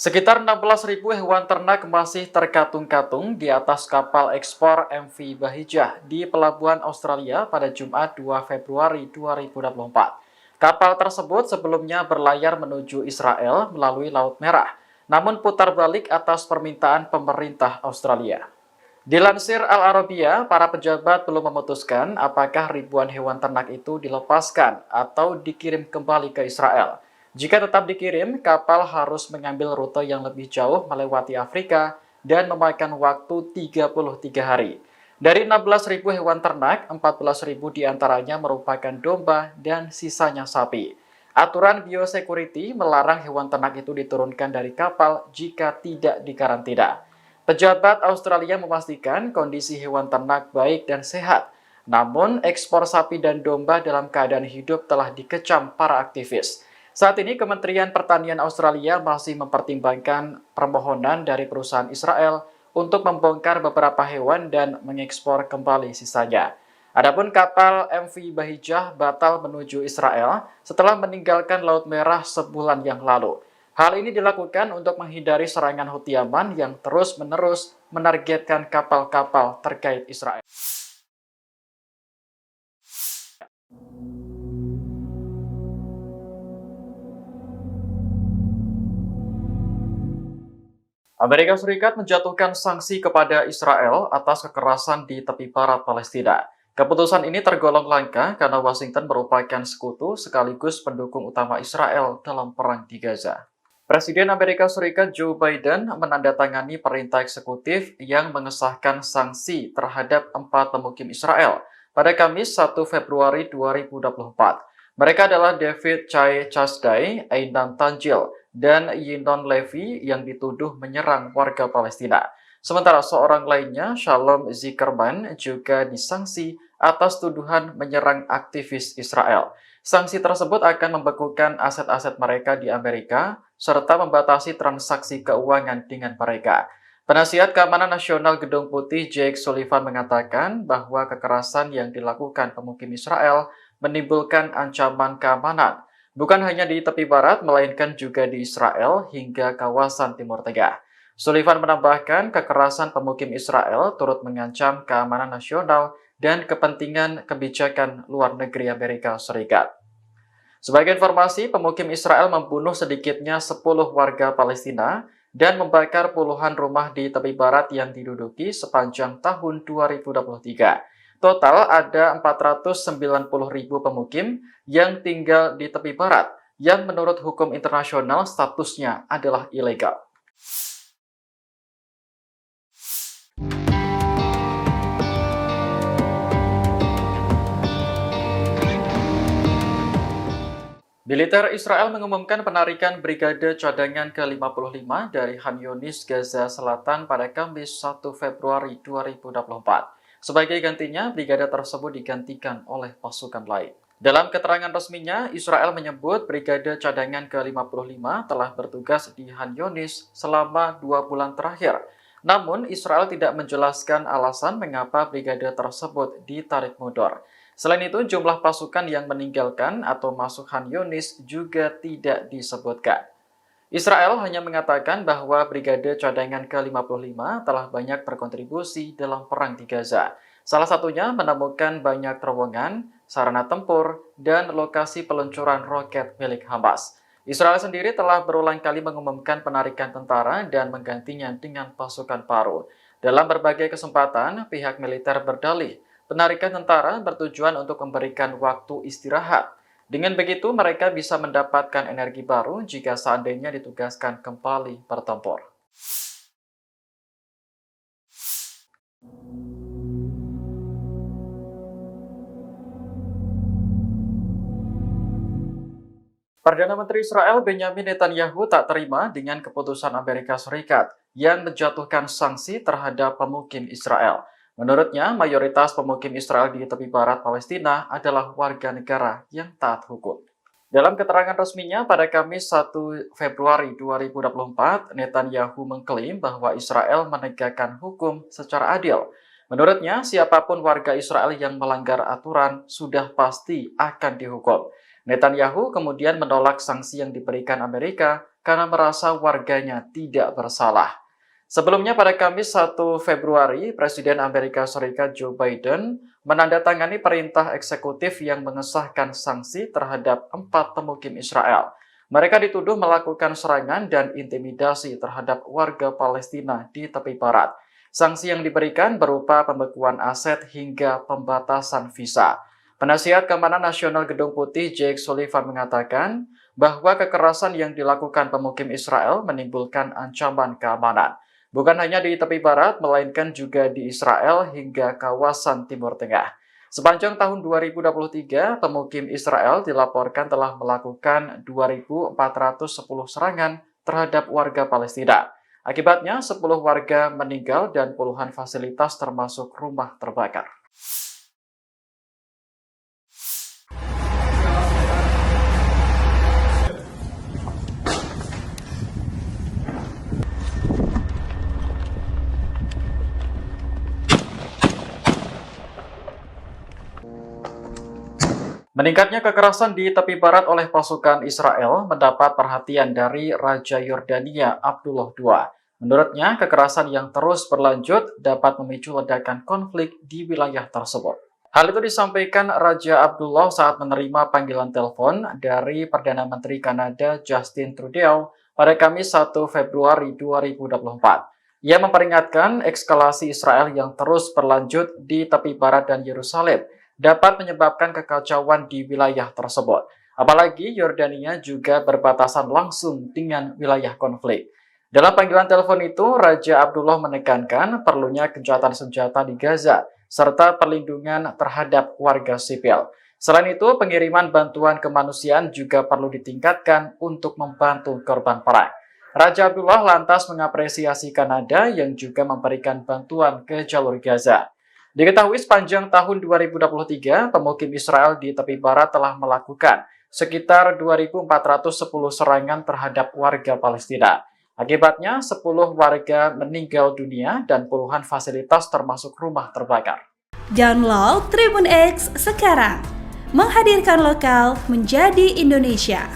Sekitar 16.000 hewan ternak masih terkatung-katung di atas kapal ekspor MV Bahijah di Pelabuhan Australia pada Jumat 2 Februari 2024. Kapal tersebut sebelumnya berlayar menuju Israel melalui Laut Merah, namun putar balik atas permintaan pemerintah Australia. Dilansir Al Arabiya, para pejabat belum memutuskan apakah ribuan hewan ternak itu dilepaskan atau dikirim kembali ke Israel. Jika tetap dikirim, kapal harus mengambil rute yang lebih jauh melewati Afrika dan memakan waktu 33 hari. Dari 16.000 hewan ternak, 14.000 diantaranya merupakan domba dan sisanya sapi. Aturan biosecurity melarang hewan ternak itu diturunkan dari kapal jika tidak dikarantina. Pejabat Australia memastikan kondisi hewan ternak baik dan sehat. Namun, ekspor sapi dan domba dalam keadaan hidup telah dikecam para aktivis. Saat ini, Kementerian Pertanian Australia masih mempertimbangkan permohonan dari perusahaan Israel untuk membongkar beberapa hewan dan mengekspor kembali sisanya. Adapun kapal MV Bahijah batal menuju Israel setelah meninggalkan Laut Merah sebulan yang lalu. Hal ini dilakukan untuk menghindari serangan Houthi Yaman yang terus-menerus menargetkan kapal-kapal terkait Israel. Amerika Serikat menjatuhkan sanksi kepada Israel atas kekerasan di tepi barat Palestina. Keputusan ini tergolong langka karena Washington merupakan sekutu sekaligus pendukung utama Israel dalam perang di Gaza. Presiden Amerika Serikat Joe Biden menandatangani perintah eksekutif yang mengesahkan sanksi terhadap 4 pemukim Israel pada Kamis 1 Februari 2024. Mereka adalah David Chai Chasdai, Aidan Tanjil, dan Yinon Levy yang dituduh menyerang warga Palestina. Sementara seorang lainnya, Shalom Zickerman, juga disanksi atas tuduhan menyerang aktivis Israel. Sanksi tersebut akan membekukan aset-aset mereka di Amerika, serta membatasi transaksi keuangan dengan mereka. Penasihat Keamanan Nasional Gedung Putih Jake Sullivan mengatakan bahwa kekerasan yang dilakukan pemukim Israel menimbulkan ancaman keamanan, bukan hanya di tepi barat, melainkan juga di Israel hingga kawasan Timur Tengah. Sullivan menambahkan kekerasan pemukim Israel turut mengancam keamanan nasional dan kepentingan kebijakan luar negeri Amerika Serikat. Sebagai informasi, pemukim Israel membunuh sedikitnya 10 warga Palestina dan membakar puluhan rumah di tepi barat yang diduduki sepanjang tahun 2023. Total ada 490.000 pemukim yang tinggal di tepi barat, yang menurut hukum internasional statusnya adalah ilegal. Militer Israel mengumumkan penarikan Brigade Cadangan ke-55 dari Khan Yunis, Gaza Selatan pada Kamis 1 Februari 2024. Sebagai gantinya, brigade tersebut digantikan oleh pasukan lain. Dalam keterangan resminya, Israel menyebut Brigade Cadangan ke-55 telah bertugas di Khan Yunis selama 2 bulan terakhir. Namun, Israel tidak menjelaskan alasan mengapa brigade tersebut ditarik mundur. Selain itu, jumlah pasukan yang meninggalkan atau masuk Khan Yunis juga tidak disebutkan. Israel hanya mengatakan bahwa Brigade Cadangan ke-55 telah banyak berkontribusi dalam perang di Gaza. Salah satunya menemukan banyak terowongan, sarana tempur, dan lokasi peluncuran roket milik Hamas. Israel sendiri telah berulang kali mengumumkan penarikan tentara dan menggantinya dengan pasukan baru. Dalam berbagai kesempatan, pihak militer berdalih penarikan tentara bertujuan untuk memberikan waktu istirahat. Dengan begitu, mereka bisa mendapatkan energi baru jika seandainya ditugaskan kembali bertempur. Perdana Menteri Israel Benjamin Netanyahu tak terima dengan keputusan Amerika Serikat yang menjatuhkan sanksi terhadap pemukim Israel. Menurutnya, mayoritas pemukim Israel di tepi barat Palestina adalah warga negara yang taat hukum. Dalam keterangan resminya pada Kamis 1 Februari 2024, Netanyahu mengklaim bahwa Israel menegakkan hukum secara adil. Menurutnya, siapapun warga Israel yang melanggar aturan sudah pasti akan dihukum. Netanyahu kemudian menolak sanksi yang diberikan Amerika karena merasa warganya tidak bersalah. Sebelumnya pada Kamis 1 Februari, Presiden Amerika Serikat Joe Biden menandatangani perintah eksekutif yang mengesahkan sanksi terhadap 4 pemukim Israel. Mereka dituduh melakukan serangan dan intimidasi terhadap warga Palestina di tepi barat. Sanksi yang diberikan berupa pembekuan aset hingga pembatasan visa. Penasihat Keamanan Nasional Gedung Putih Jake Sullivan mengatakan bahwa kekerasan yang dilakukan pemukim Israel menimbulkan ancaman keamanan. Bukan hanya di tepi barat, melainkan juga di Israel hingga kawasan Timur Tengah. Sepanjang tahun 2023, pemukim Israel dilaporkan telah melakukan 2.410 serangan terhadap warga Palestina. Akibatnya, 10 warga meninggal dan puluhan fasilitas termasuk rumah terbakar. Meningkatnya kekerasan di tepi barat oleh pasukan Israel mendapat perhatian dari Raja Yordania Abdullah II. Menurutnya, kekerasan yang terus berlanjut dapat memicu ledakan konflik di wilayah tersebut. Hal itu disampaikan Raja Abdullah saat menerima panggilan telepon dari Perdana Menteri Kanada Justin Trudeau pada Kamis 1 Februari 2024. Ia memperingatkan eskalasi Israel yang terus berlanjut di tepi barat dan Yerusalem dapat menyebabkan kekacauan di wilayah tersebut. Apalagi Yordania juga berbatasan langsung dengan wilayah konflik. Dalam panggilan telepon itu, Raja Abdullah menekankan perlunya gencatan senjata di Gaza, serta perlindungan terhadap warga sipil. Selain itu, pengiriman bantuan kemanusiaan juga perlu ditingkatkan untuk membantu korban perang. Raja Abdullah lantas mengapresiasi Kanada yang juga memberikan bantuan ke jalur Gaza. Diketahui sepanjang tahun 2023, pemukim Israel di tepi barat telah melakukan sekitar 2.410 serangan terhadap warga Palestina. Akibatnya, 10 warga meninggal dunia dan puluhan fasilitas termasuk rumah terbakar. Download Tribun X sekarang, menghadirkan lokal menjadi Indonesia.